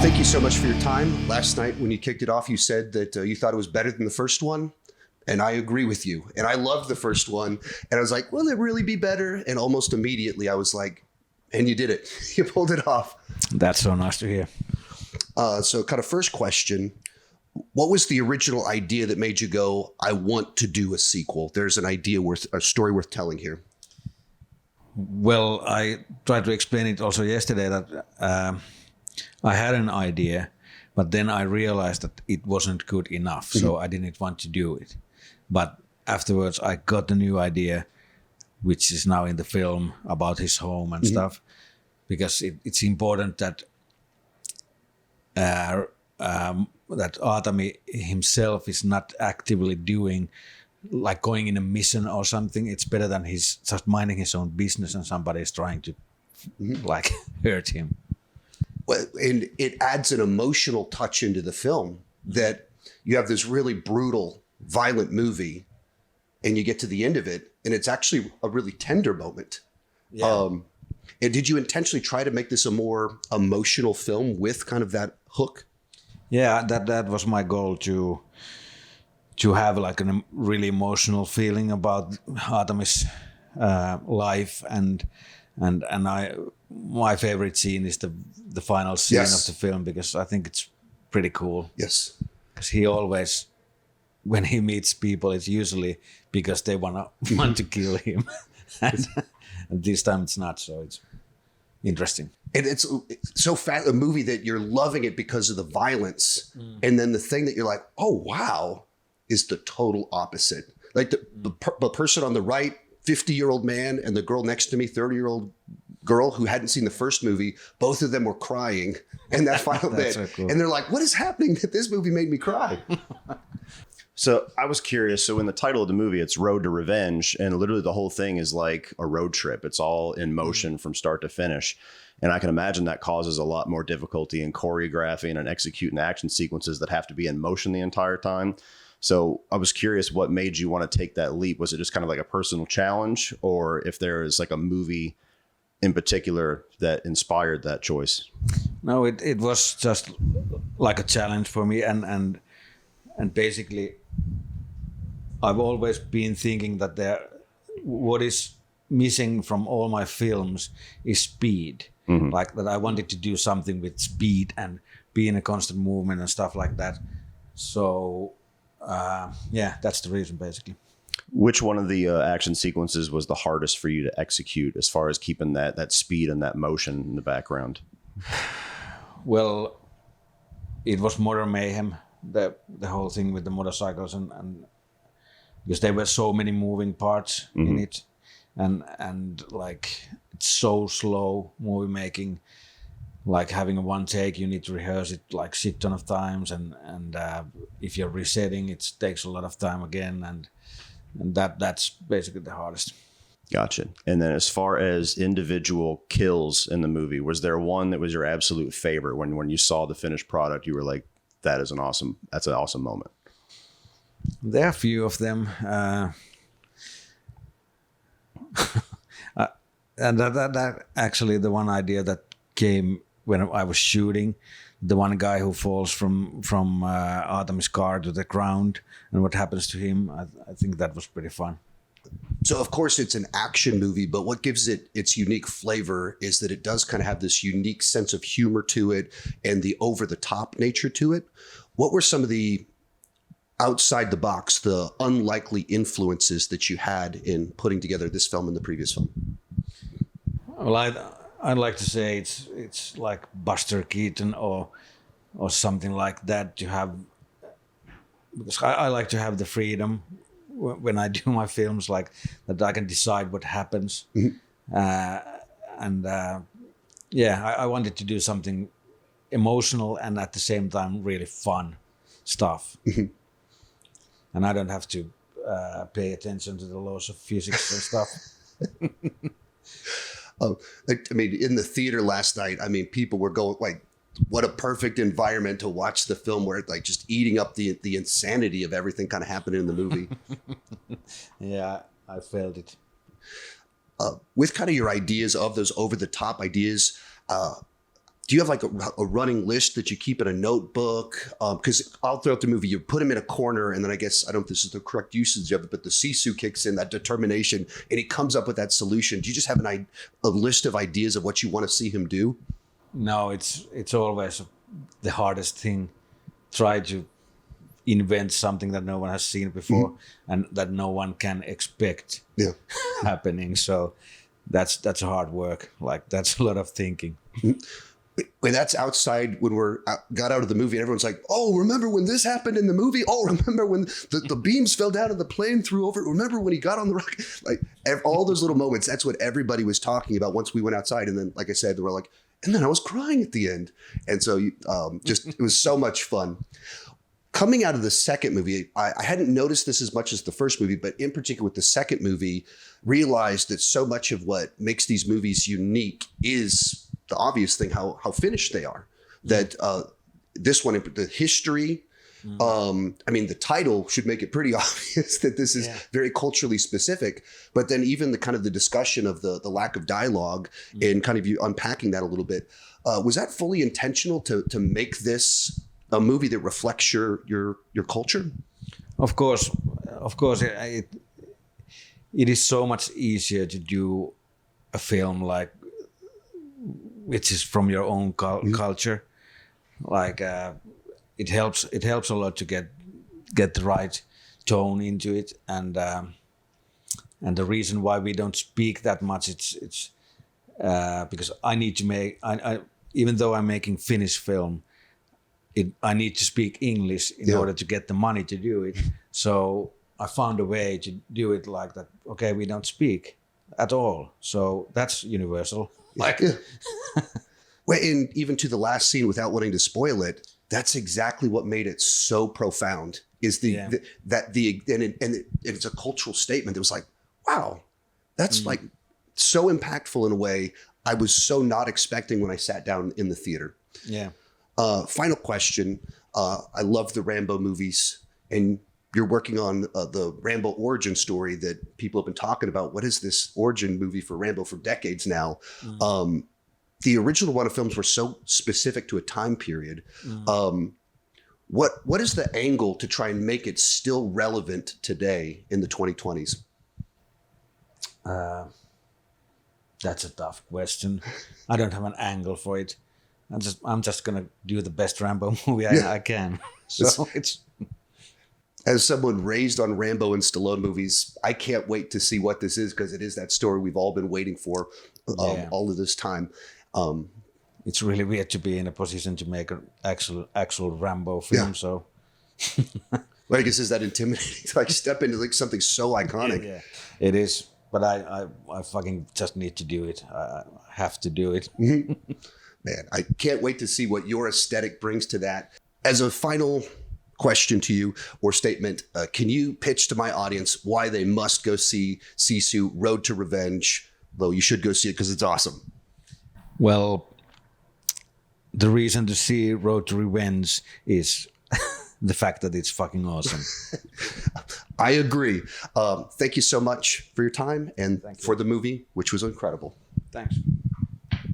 Thank you so much for your time. Last night when you kicked it off, you said that you thought it was better than the first one. And I agree with you. And I loved the first one. And I was like, will it really be better? And almost immediately I was like, and you did it. You pulled it off. That's so nice to hear. So kind of first question, what was the original idea that made you go, I want to do a sequel? There's an idea a story worth telling here. Well, I tried to explain it also yesterday that I had an idea, but then I realized that it wasn't good enough. So I didn't want to do it. But afterwards, I got a new idea, which is now in the film about his home and stuff, because it's important that that Atami himself is not actively doing, like going in a mission or something. It's better than he's just minding his own business and somebody is trying to like hurt him. Well, and it adds an emotional touch into the film that you have this really brutal, violent movie and you get to the end of it and it's actually a really tender moment. Yeah. And did you intentionally try to make this a more emotional film with kind of that hook? Yeah, that was my goal, to have like a really emotional feeling about Atami's life and my favorite scene is the final scene of the film, because I think it's pretty cool. Yes. Because he always, when he meets people, it's usually because they want to kill him. and this time it's not, so it's interesting. And it's so fast, a movie that you're loving it because of the violence. And then the thing that you're like, oh, wow, is the total opposite. Like the person on the right, 50-year-old man, and the girl next to me, 30-year-old girl who hadn't seen the first movie, both of them were crying in that final bit. So cool. And they're like, what is happening that this movie made me cry? So I was curious. So in the title of the movie, it's Road to Revenge. And literally the whole thing is like a road trip. It's all in motion from start to finish. And I can imagine that causes a lot more difficulty in choreographing and executing action sequences that have to be in motion the entire time. So I was curious what made you want to take that leap. Was it just kind of like a personal challenge, or if there is like a movie in particular that inspired that choice? No, it was just like a challenge for me. And basically, I've always been thinking that what is missing from all my films is speed. Like that I wanted to do something with speed and be in a constant movement and stuff like that. So yeah, that's the reason basically. Which one of the action sequences was the hardest for you to execute as far as keeping that speed and that motion in the background? Well, it was Modern Mayhem, the whole thing with the motorcycles and because there were so many moving parts in it, and like it's so slow movie making. Like having a one take, you need to rehearse it like shit ton of times, and if you're resetting, it takes a lot of time again, and that's basically the hardest. Gotcha. And then as far as individual kills in the movie, was there one that was your absolute favorite when you saw the finished product? You were like, that's an awesome moment. There are a few of them, and that actually the one idea that came when I was shooting, the one guy who falls from Atami's car to the ground and what happens to him. I think that was pretty fun. So of course it's an action movie, but what gives it its unique flavor is that it does kind of have this unique sense of humor to it and the over the top nature to it. What were some of the outside the box, the unlikely influences that you had in putting together this film and the previous film? Well, I'd like to say it's like Buster Keaton or something like that to have, because I like to have the freedom when I do my films, like that I can decide what happens. I wanted to do something emotional and at the same time really fun stuff. And I don't have to pay attention to the laws of physics and stuff. I mean, in the theater last night, I mean, people were going like, what a perfect environment to watch the film where it's like just eating up the insanity of everything kind of happening in the movie. Yeah, I felt it. With kind of your ideas of those over the top ideas, do do you have like a running list that you keep in a notebook? Because all throughout the movie, you put him in a corner, and then I guess, I don't know if this is the correct usage of it, but the Sisu kicks in, that determination, and he comes up with that solution. Do you just have a list of ideas of what you want to see him do? No, it's always the hardest thing. Try to invent something that no one has seen before and that no one can expect happening. So that's hard work. Like, that's a lot of thinking. When that's outside, when got out of the movie, and everyone's like, oh, remember when this happened in the movie? Oh, remember when the beams fell down and the plane threw over? Remember when he got on the rocket? Like, all those little moments, that's what everybody was talking about once we went outside. And then, like I said, they were like, and then I was crying at the end. And so it was so much fun. Coming out of the second movie, I hadn't noticed this as much as the first movie, but in particular with the second movie, realized that so much of what makes these movies unique is the obvious thing, how Finnish they are. That this one, the history, I mean, the title should make it pretty obvious that this is very culturally specific, but then even the kind of the discussion of the lack of dialogue and kind of you unpacking that a little bit, was that fully intentional to make this a movie that reflects your culture? Of course, it is so much easier to do a film like which is from your own culture. Like it helps a lot to get the right tone into it, and the reason why we don't speak that much, it's because I need to make I even though I'm making Finnish film, I need to speak English in order to get the money to do it. So I found a way to do it like that. Okay, we don't speak at all, so that's universal. Like, well, and even to the last scene, without wanting to spoil it, that's exactly what made it so profound. Is it's a cultural statement that was like, wow, that's like so impactful in a way I was so not expecting when I sat down in the theater. Yeah. Final question. I love the Rambo movies, and you're working on the Rambo origin story that people have been talking about. What is this origin movie for Rambo for decades now? The original run of films were so specific to a time period. What is the angle to try and make it still relevant today in the 2020s? That's a tough question. I don't have an angle for it. I'm just gonna do the best Rambo movie I can. So it's. As someone raised on Rambo and Stallone movies, I can't wait to see what this is, because it is that story we've all been waiting for all of this time. It's really weird to be in a position to make an actual Rambo film. Yeah. So, well, I guess, is that intimidating to like step into like something so iconic? Yeah, it is. But I fucking just need to do it. I have to do it. Man, I can't wait to see what your aesthetic brings to that. As a final question to you or statement, can you pitch to my audience why they must go see Sisu Road to Revenge? Though you should go see it because it's awesome. Well, the reason to see Road to Revenge is the fact that it's fucking awesome. I agree. Thank you so much for your time and for the movie, which was incredible. Thanks.